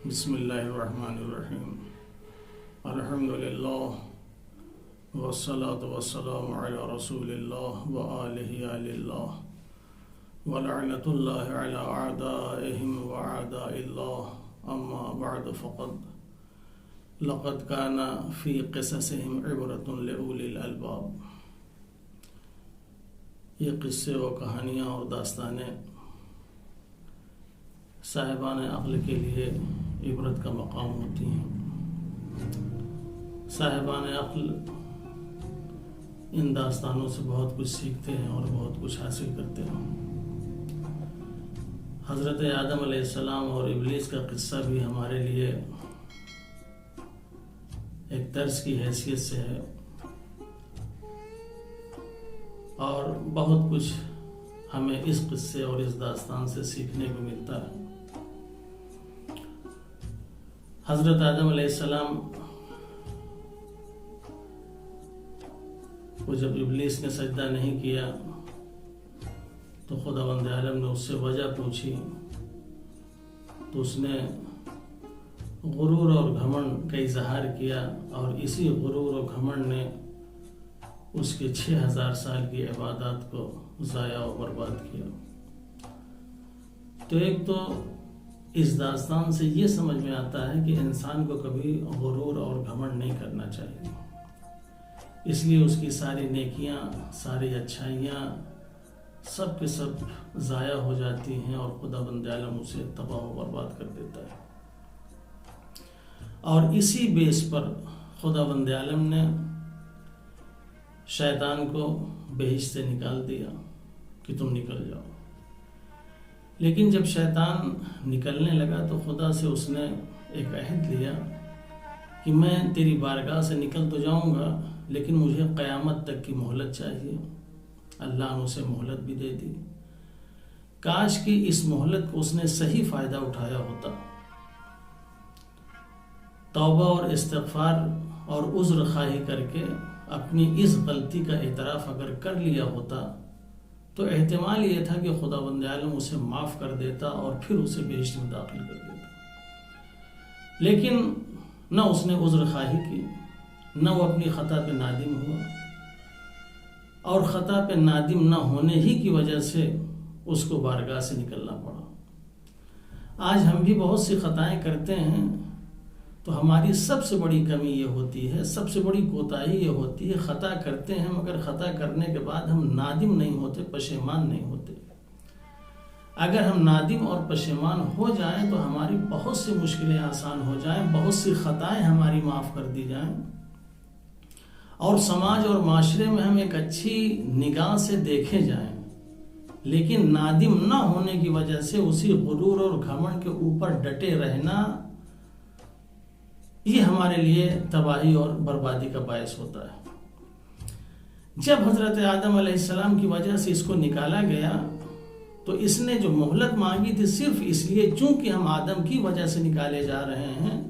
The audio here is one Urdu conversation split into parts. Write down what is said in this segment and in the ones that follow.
بسم اللہ الرحمن الرحیم الحمدللہ والصلاة والسلام علی رسول اللہ وآلہ آل اللہ ولعنۃ اللہ علی اعدائہم واعداء اللہ اما بعد فقد لقد کان فی قصصہم عبرۃ لأولی الالباب۔ یہ قصے و کہانیاں اور داستانیں صاحبان عقل کے لیے عبرت کا مقام ہوتی ہیں۔ صاحبان عقل ان داستانوں سے بہت کچھ سیکھتے ہیں اور بہت کچھ حاصل کرتے ہیں۔ حضرت آدم علیہ السلام اور ابلیس کا قصہ بھی ہمارے لیے ایک درس کی حیثیت سے ہے اور بہت کچھ ہمیں اس قصے اور اس داستان سے سیکھنے کو ملتا ہے۔ حضرت آدم علیہ السلام کو جب ابلیس نے سجدہ نہیں کیا تو خداوند عالم نے اس سے وجہ پوچھی تو اس نے غرور اور گھمنڈ کا اظہار کیا اور اسی غرور اور گھمنڈ نے اس کے 6000 سال کی عبادات کو ضائع و برباد کیا۔ تو ایک تو اس داستان سے یہ سمجھ میں آتا ہے کہ انسان کو کبھی غرور اور گھمنڈ نہیں کرنا چاہیے، اس لیے اس کی ساری نیکیاں، ساری اچھائیاں سب کے سب ضائع ہو جاتی ہیں اور خداوند عالم اسے تباہ و برباد کر دیتا ہے۔ اور اسی بیس پر خداوند عالم نے شیطان کو بہشت سے نکال دیا کہ تم نکل جاؤ، لیکن جب شیطان نکلنے لگا تو خدا سے اس نے ایک عہد لیا کہ میں تیری بارگاہ سے نکل تو جاؤں گا لیکن مجھے قیامت تک کی مہلت چاہیے۔ اللہ نے اسے مہلت بھی دے دی۔ کاش کہ اس مہلت کو اس نے صحیح فائدہ اٹھایا ہوتا، توبہ اور استغفار اور عذر خواہی کر کے اپنی اس غلطی کا اعتراف اگر کر لیا ہوتا تو احتمال یہ تھا کہ خداوند عالم اسے معاف کر دیتا اور پھر اسے بہشت میں داخل کر دیتا، لیکن نہ اس نے عذر خواہی کی، نہ وہ اپنی خطا پہ نادم ہوا، اور خطا پہ نادم نہ ہونے ہی کی وجہ سے اس کو بارگاہ سے نکلنا پڑا۔ آج ہم بھی بہت سی خطائیں کرتے ہیں تو ہماری سب سے بڑی کمی یہ ہوتی ہے، سب سے بڑی کوتاہی یہ ہوتی ہے، خطا کرتے ہیں مگر خطا کرنے کے بعد ہم نادم نہیں ہوتے، پشیمان نہیں ہوتے۔ اگر ہم نادم اور پشیمان ہو جائیں تو ہماری بہت سی مشکلیں آسان ہو جائیں، بہت سی خطائیں ہماری معاف کر دی جائیں اور سماج اور معاشرے میں ہم ایک اچھی نگاہ سے دیکھے جائیں، لیکن نادم نہ ہونے کی وجہ سے اسی غرور اور گھمنڈ کے اوپر ڈٹے رہنا یہ ہمارے لیے تباہی اور بربادی کا باعث ہوتا ہے۔ جب حضرت آدم علیہ السلام کی وجہ سے اس کو نکالا گیا تو اس نے جو مہلت مانگی تھی صرف اس لیے چونکہ ہم آدم کی وجہ سے نکالے جا رہے ہیں،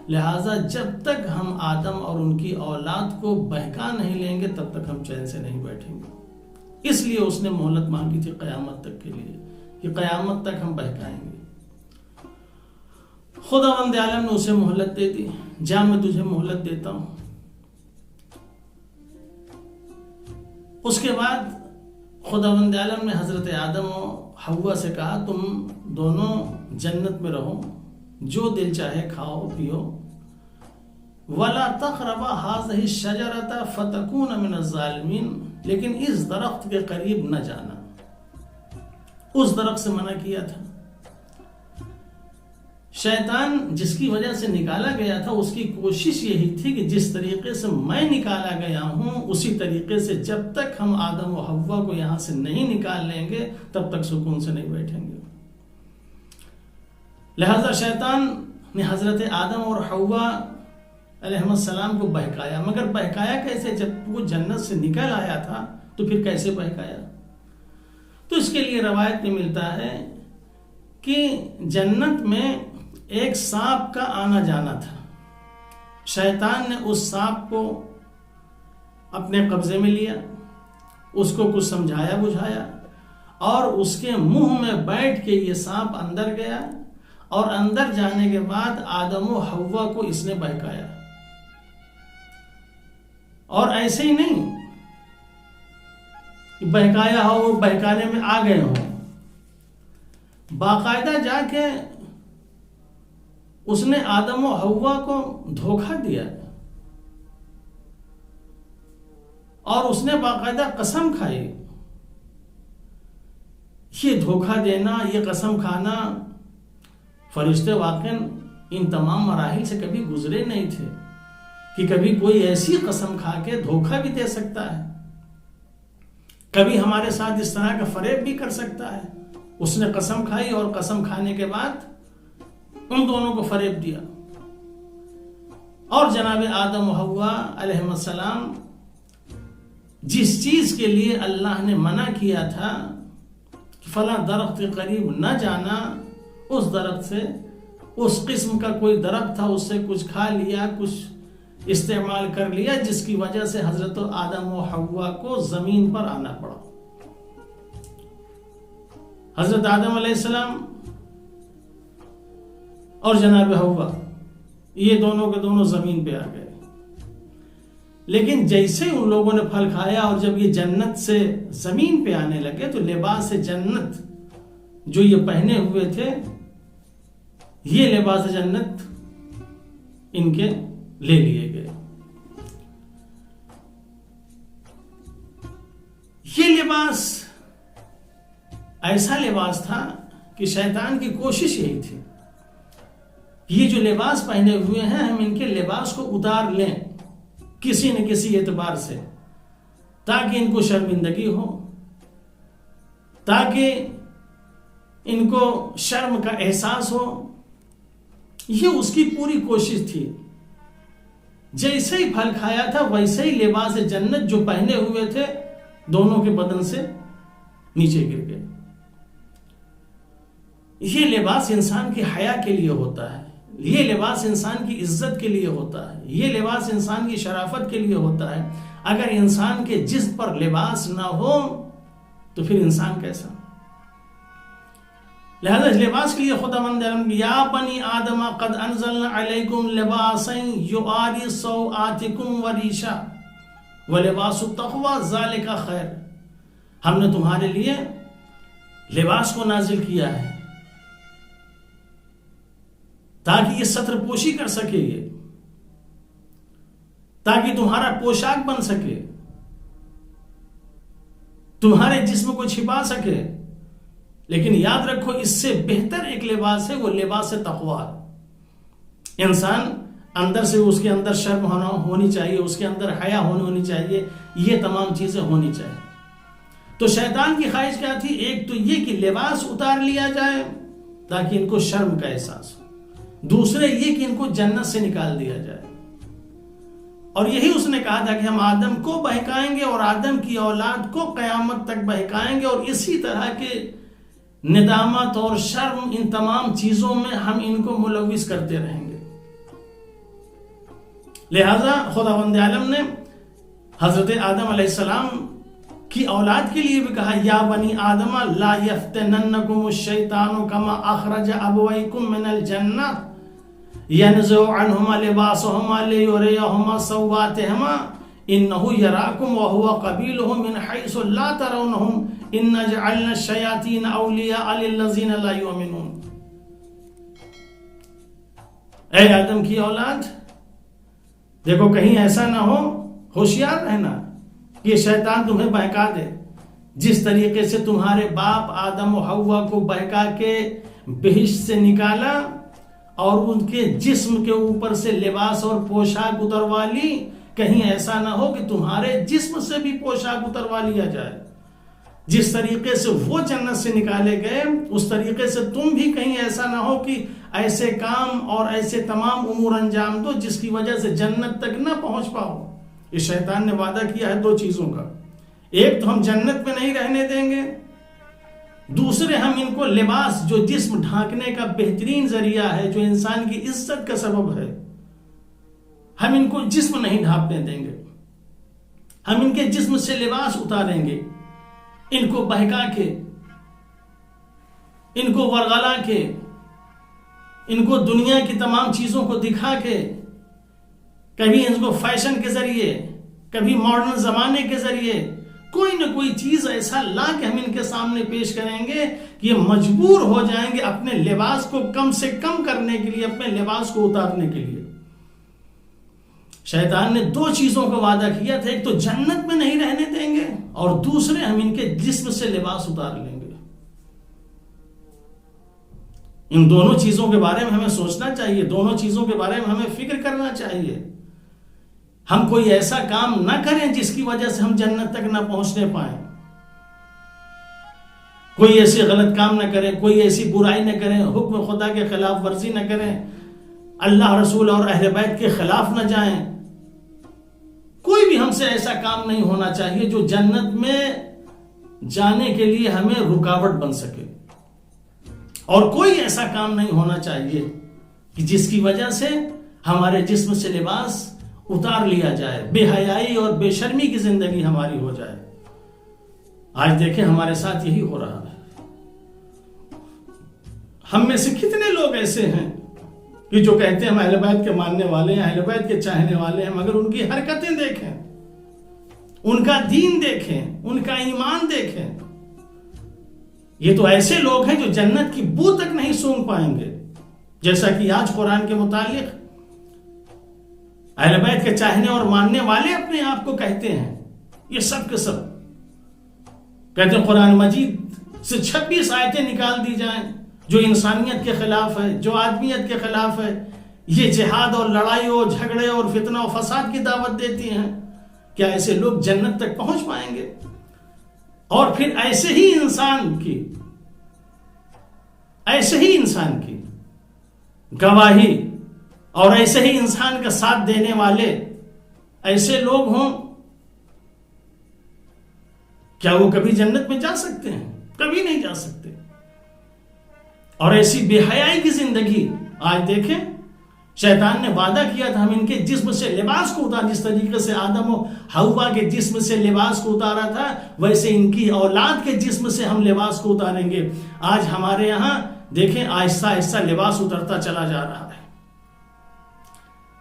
لہٰذا جب تک ہم آدم اور ان کی اولاد کو بہکا نہیں لیں گے تب تک ہم چین سے نہیں بیٹھیں گے۔ اس لیے اس نے مہلت مانگی تھی قیامت تک کے لیے کہ قیامت تک ہم بہکائیں گے۔ خداوند عالم نے اسے مہلت دے دی، جا میں تجھے مہلت دیتا ہوں۔ اس کے بعد خداوند عالم نے حضرت آدم و حوا سے کہا تم دونوں جنت میں رہو، جو دل چاہے کھاؤ پیو، وَلَا تَقْرَبَا هَٰذِهِ الشَّجَرَةَ فَتَكُونَ مِنَ الظَّالِمِينَ، لیکن اس درخت کے قریب نہ جانا۔ اس درخت سے منع کیا تھا۔ شیطان جس کی وجہ سے نکالا گیا تھا اس کی کوشش یہی تھی کہ جس طریقے سے میں نکالا گیا ہوں اسی طریقے سے جب تک ہم آدم و حوا کو یہاں سے نہیں نکال لیں گے تب تک سکون سے نہیں بیٹھیں گے۔ لہذا شیطان نے حضرت آدم اور حوا علیہ السلام کو بہکایا، مگر بہکایا کیسے؟ جب وہ جنت سے نکل آیا تھا تو پھر کیسے بہکایا؟ تو اس کے لیے روایت میں ملتا ہے کہ جنت میں ایک سانپ کا آنا جانا تھا۔ شیطان نے اس سانپ کو اپنے قبضے میں لیا، اس کو کچھ سمجھایا بجھایا اور اس کے منہ میں بیٹھ کے یہ سانپ اندر گیا اور اندر جانے کے بعد آدم و حوا کو اس نے بہکایا. اور ایسے ہی نہیں کہ بہکایا ہو، وہ بہکانے میں آ گئے ہوں، باقاعدہ جا کے اس نے آدم و حوا کو دھوکہ دیا اور اس نے باقاعدہ قسم کھائی. یہ دھوکہ دینا، یہ قسم کھانا، فرشتے واقعاً ان تمام مراحل سے کبھی گزرے نہیں تھے کہ کبھی کوئی ایسی قسم کھا کے دھوکہ بھی دے سکتا ہے، کبھی ہمارے ساتھ اس طرح کا فریب بھی کر سکتا ہے. اس نے قسم کھائی اور قسم کھانے کے بعد ان دونوں کو فریب دیا. اور جناب آدم و حوا علیہ السلام جس چیز کے لیے اللہ نے منع کیا تھا کہ فلاں درخت کے قریب نہ جانا، اس درخت سے، اس قسم کا کوئی درخت تھا، اس سے کچھ کھا لیا، کچھ استعمال کر لیا، جس کی وجہ سے حضرت آدم و حوا کو زمین پر آنا پڑا. حضرت آدم علیہ السلام اور جناب حوا یہ دونوں کے دونوں زمین پہ آ گئے. لیکن جیسے ان لوگوں نے پھل کھایا اور جب یہ جنت سے زمین پہ آنے لگے تو لباس جنت جو یہ پہنے ہوئے تھے، یہ لباس جنت ان کے لے لیے گئے. یہ لباس ایسا لباس تھا کہ شیطان کی کوشش یہی تھی، یہ جو لباس پہنے ہوئے ہیں ہم ان کے لباس کو اتار لیں کسی نہ کسی اعتبار سے، تاکہ ان کو شرمندگی ہو، تاکہ ان کو شرم کا احساس ہو. یہ اس کی پوری کوشش تھی. جیسے ہی پھل کھایا تھا ویسے ہی لباس جنت جو پہنے ہوئے تھے دونوں کے بدن سے نیچے گر گئے. یہ لباس انسان کی حیا کے لیے ہوتا ہے، یہ لباس انسان کی عزت کے لیے ہوتا ہے، یہ لباس انسان کی شرافت کے لیے ہوتا ہے. اگر انسان کے جسم پر لباس نہ ہو تو پھر انسان کیسا؟ لہذا اس لباس کے لیے خداوند عالم یا بنی آدم قد انزلنا علیکم لباسا یواری سوآتکم وریشا ولباس التقوی ذالک خیر. ہم نے تمہارے لیے لباس کو نازل کیا ہے تاکہ یہ ستر پوشی کر سکے، یہ تاکہ تمہارا پوشاک بن سکے، تمہارے جسم کو چھپا سکے. لیکن یاد رکھو اس سے بہتر ایک لباس ہے، وہ لباس تقوی. انسان اندر سے اس کے اندر شرم ہونی چاہیے، اس کے اندر حیا ہونی چاہیے، یہ تمام چیزیں ہونی چاہیے. تو شیطان کی خواہش کیا تھی؟ ایک تو یہ کہ لباس اتار لیا جائے تاکہ ان کو شرم کا احساس ہو، دوسرے یہ کہ ان کو جنت سے نکال دیا جائے. اور یہی اس نے کہا تھا کہ ہم آدم کو بہکائیں گے اور آدم کی اولاد کو قیامت تک بہکائیں گے، اور اسی طرح کے ندامت اور شرم ان تمام چیزوں میں ہم ان کو ملوث کرتے رہیں گے. لہذا خداوند عالم نے حضرت آدم علیہ السلام کی اولاد کے لیے بھی کہا یا بنی آدم لا یفتننکم الشیطان کما اخرج ابویکم من الجنہ ینزع عنہما لباسہما لیریہما سوآتہما انہ یراکم وہو قبیلہ من حیث لا ترونہم ان جعلنا الشیاطین اولیاء للذین لا یؤمنون. اے آدم کی اولاد، دیکھو کہیں ایسا نہ ہو، ہوشیار رہنا کہ شیطان تمہیں بہکا دے. جس طریقے سے تمہارے باپ آدم و حوا کو بہکا کے بہشت سے نکالا اور ان کے جسم کے اوپر سے لباس اور پوشاک اتروا لی، کہیں ایسا نہ ہو کہ تمہارے جسم سے بھی پوشاک اتروا لیا جائے. جس طریقے سے وہ جنت سے نکالے گئے اس طریقے سے تم بھی کہیں ایسا نہ ہو کہ ایسے کام اور ایسے تمام امور انجام دو جس کی وجہ سے جنت تک نہ پہنچ پاؤ. اس شیطان نے وعدہ کیا ہے دو چیزوں کا، ایک تو ہم جنت میں نہیں رہنے دیں گے، دوسرے ہم ان کو لباس جو جسم ڈھانکنے کا بہترین ذریعہ ہے، جو انسان کی عزت کا سبب ہے، ہم ان کو جسم نہیں ڈھانپنے دیں گے. ہم ان کے جسم سے لباس اتاریں گے، ان کو بہکا کے، ان کو ورغلا کے، ان کو دنیا کی تمام چیزوں کو دکھا کے، کبھی ان کو فیشن کے ذریعے، کبھی ماڈرن زمانے کے ذریعے کوئی نہ کوئی چیز ایسا لا کے ہم ان کے سامنے پیش کریں گے کہ یہ مجبور ہو جائیں گے اپنے لباس کو کم سے کم کرنے کے لیے، اپنے لباس کو اتارنے کے لیے۔ شیطان نے دو چیزوں کا وعدہ کیا تھا، ایک تو جنت میں نہیں رہنے دیں گے، اور دوسرے ہم ان کے جسم سے لباس اتار لیں گے۔ ان دونوں چیزوں کے بارے میں ہمیں سوچنا چاہیے، دونوں چیزوں کے بارے میں ہمیں فکر کرنا چاہیے۔ ہم کوئی ایسا کام نہ کریں جس کی وجہ سے ہم جنت تک نہ پہنچنے پائیں، کوئی ایسی غلط کام نہ کریں، کوئی ایسی برائی نہ کریں، حکم خدا کے خلاف ورزی نہ کریں، اللہ رسول اور اہل بیت کے خلاف نہ جائیں۔ کوئی بھی ہم سے ایسا کام نہیں ہونا چاہیے جو جنت میں جانے کے لیے ہمیں رکاوٹ بن سکے، اور کوئی ایسا کام نہیں ہونا چاہیے کہ جس کی وجہ سے ہمارے جسم سے لباس اتار لیا جائے، بے حیائی اور بے شرمی کی زندگی ہماری ہو جائے۔ آج دیکھیں ہمارے ساتھ یہی ہو رہا ہے۔ ہم میں سے کتنے لوگ ایسے ہیں کہ جو کہتے ہیں ہم اہل بیت کے ماننے والے ہیں، اہل بیت کے چاہنے والے ہیں، مگر ان کی حرکتیں دیکھیں، ان کا دین دیکھیں، ان کا ایمان دیکھیں۔ یہ تو ایسے لوگ ہیں جو جنت کی بو تک نہیں سونگھ پائیں گے، جیسا کہ آج قرآن کے متعلق اہل بیت کے چاہنے اور ماننے والے اپنے آپ کو کہتے ہیں۔ یہ سب کے سب کہتے ہیں قرآن مجید سے 26 آیتیں نکال دی جائیں جو انسانیت کے خلاف ہے، جو آدمیت کے خلاف ہے، یہ جہاد اور لڑائی اور جھگڑے اور فتنہ و فساد کی دعوت دیتی ہیں۔ کیا ایسے لوگ جنت تک پہنچ پائیں گے؟ اور پھر ایسے ہی انسان کی گواہی اور ایسے ہی انسان کا ساتھ دینے والے ایسے لوگ ہوں، کیا وہ کبھی جنت میں جا سکتے ہیں؟ کبھی نہیں جا سکتے۔ اور ایسی بے حیائی کی زندگی آج دیکھیں، شیطان نے وعدہ کیا تھا ہم ان کے جسم سے لباس کو اتار، جس طریقے سے آدم و حوا کے جسم سے لباس کو اتارا تھا، ویسے ان کی اولاد کے جسم سے ہم لباس کو اتاریں گے۔ آج ہمارے یہاں دیکھیں آہستہ آہستہ لباس اترتا چلا جا رہا ہے،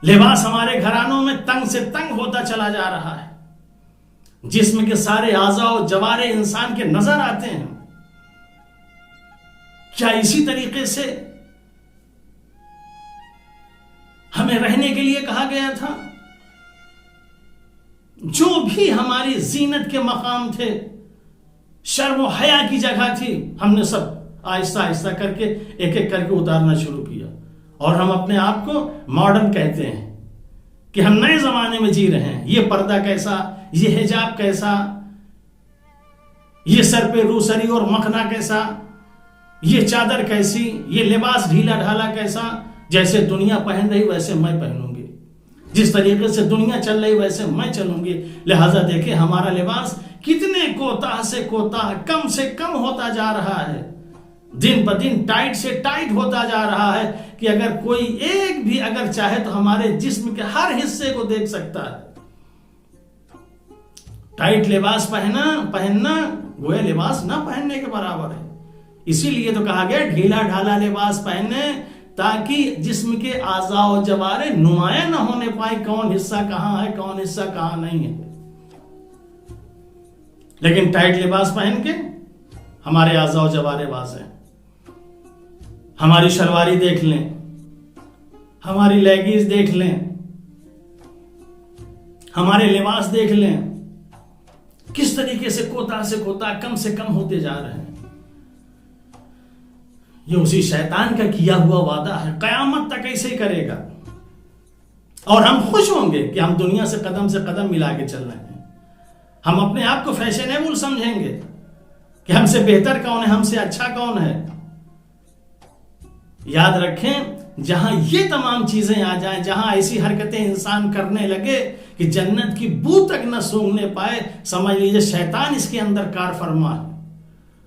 لباس ہمارے گھرانوں میں تنگ سے تنگ ہوتا چلا جا رہا ہے، جسم کے سارے اعضاء و جوارے انسان کے نظر آتے ہیں۔ کیا اسی طریقے سے ہمیں رہنے کے لیے کہا گیا تھا؟ جو بھی ہماری زینت کے مقام تھے، شرم و حیا کی جگہ تھی، ہم نے سب آہستہ آہستہ کر کے ایک ایک کر کے اتارنا شروع کیا، اور ہم اپنے آپ کو ماڈرن کہتے ہیں کہ ہم نئے زمانے میں جی رہے ہیں۔ یہ پردہ کیسا، یہ حجاب کیسا، یہ سر پہ روسری اور مکھنا کیسا، یہ چادر کیسی، یہ لباس ڈھیلا ڈھالا کیسا۔ جیسے دنیا پہن رہی ویسے میں پہنوں گی، جس طریقے سے دنیا چل رہی ویسے میں چلوں گی۔ لہٰذا دیکھیں ہمارا لباس کتنے کوتاہ سے کوتاہ، کم سے کم ہوتا جا رہا ہے، دن بدن ٹائٹ سے ٹائٹ ہوتا جا رہا ہے کہ اگر کوئی ایک بھی اگر چاہے تو ہمارے جسم کے ہر حصے کو دیکھ سکتا ہے۔ ٹائٹ لباس پہننا گویا لباس نہ پہننے کے برابر ہے۔ اسی لیے تو کہا گیا ڈھیلا ڈھالا لباس پہننے، تاکہ جسم کے اعضاء و جوارے نمایاں نہ ہونے پائے کون حصہ کہاں ہے، کون حصہ کہاں نہیں ہے۔ لیکن ٹائٹ لباس پہن کے ہمارے اعضاء و جوارے واضح ہیں۔ ہماری شلواری دیکھ لیں، ہماری لیگیز دیکھ لیں، ہمارے لباس دیکھ لیں، کس طریقے سے کوتاہ کم سے کم ہوتے جا رہے ہیں۔ یہ اسی شیطان کا کیا ہوا وعدہ ہے، قیامت تک ایسے ہی کرے گا، اور ہم خوش ہوں گے کہ ہم دنیا سے قدم ملا کے چل رہے ہیں۔ ہم اپنے آپ کو فیشنیبل سمجھیں گے کہ ہم سے بہتر کون ہے، ہم سے اچھا کون ہے۔ یاد رکھیں جہاں یہ تمام چیزیں آ جائیں، جہاں ایسی حرکتیں انسان کرنے لگے کہ جنت کی بو تک نہ سونگنے پائے، سمجھ لیجئے شیطان اس کے اندر کار فرما ہے۔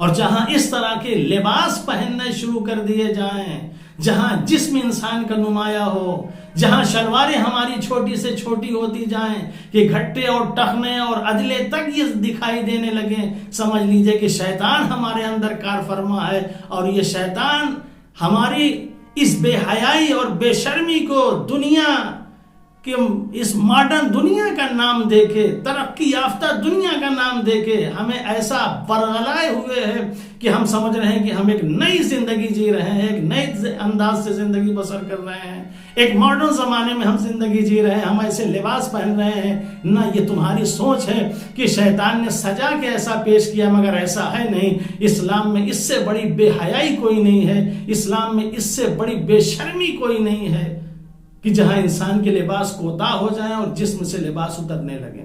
اور جہاں اس طرح کے لباس پہننے شروع کر دیے جائیں، جہاں جسم انسان کا نمایاں ہو، جہاں شلواریں ہماری چھوٹی سے چھوٹی ہوتی جائیں کہ گھٹے اور ٹخنے اور عدلے تک یہ دکھائی دینے لگیں، سمجھ لیجئے کہ شیطان ہمارے اندر کار فرما ہے، اور یہ شیطان ہماری اس بے حیائی اور بے شرمی کو دنیا کہ اس ماڈرن دنیا کا نام دے کے، ترقی یافتہ دنیا کا نام دے کے ہمیں ایسا برگلائے ہوئے ہے کہ ہم سمجھ رہے ہیں کہ ہم ایک نئی زندگی جی رہے ہیں، ایک نئے انداز سے زندگی بسر کر رہے ہیں، ایک ماڈرن زمانے میں ہم زندگی جی رہے ہیں، ہم ایسے لباس پہن رہے ہیں۔ نہ، یہ تمہاری سوچ ہے کہ شیطان نے سجا کے ایسا پیش کیا، مگر ایسا ہے نہیں۔ اسلام میں اس سے بڑی بے حیائی کوئی نہیں ہے، اسلام میں اس سے بڑی بے شرمی کوئی نہیں ہے کہ جہاں انسان کے لباس کوتاہ ہو جائیں اور جسم سے لباس اترنے لگیں۔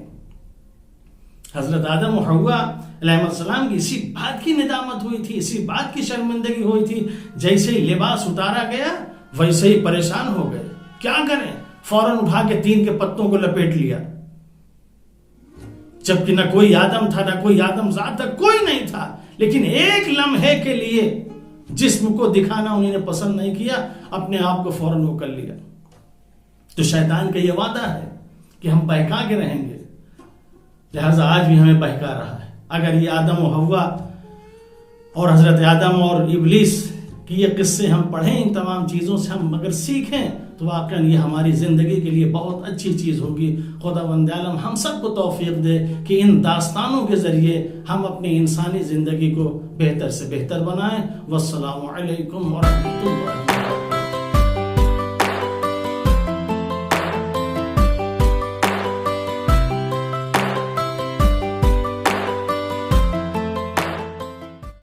حضرت آدم و حوا علیہ السلام کی اسی بات کی ندامت ہوئی تھی، اسی بات کی شرمندگی ہوئی تھی۔ جیسے ہی لباس اتارا گیا ویسے ہی پریشان ہو گئے، کیا کریں؟ فوراً اٹھا کے تین کے پتوں کو لپیٹ لیا، جبکہ نہ کوئی آدم تھا، نہ کوئی آدم ذات تھا، کوئی نہیں تھا، لیکن ایک لمحے کے لیے جسم کو دکھانا انہوں نے پسند نہیں کیا، اپنے آپ کو فوراً وہ کر لیا۔ تو شیطان کا یہ وعدہ ہے کہ ہم بہکا کے رہیں گے، لہذا آج بھی ہمیں بہکا رہا ہے۔ اگر یہ آدم و حوا اور حضرت آدم اور ابلیس کی یہ قصے ہم پڑھیں، ان تمام چیزوں سے ہم اگر سیکھیں تو واقعاً یہ ہماری زندگی کے لیے بہت اچھی چیز ہوگی۔ خداوند عالم ہم سب کو توفیق دے کہ ان داستانوں کے ذریعے ہم اپنی انسانی زندگی کو بہتر سے بہتر بنائیں۔ والسلام علیکم ورحمۃ اللہ۔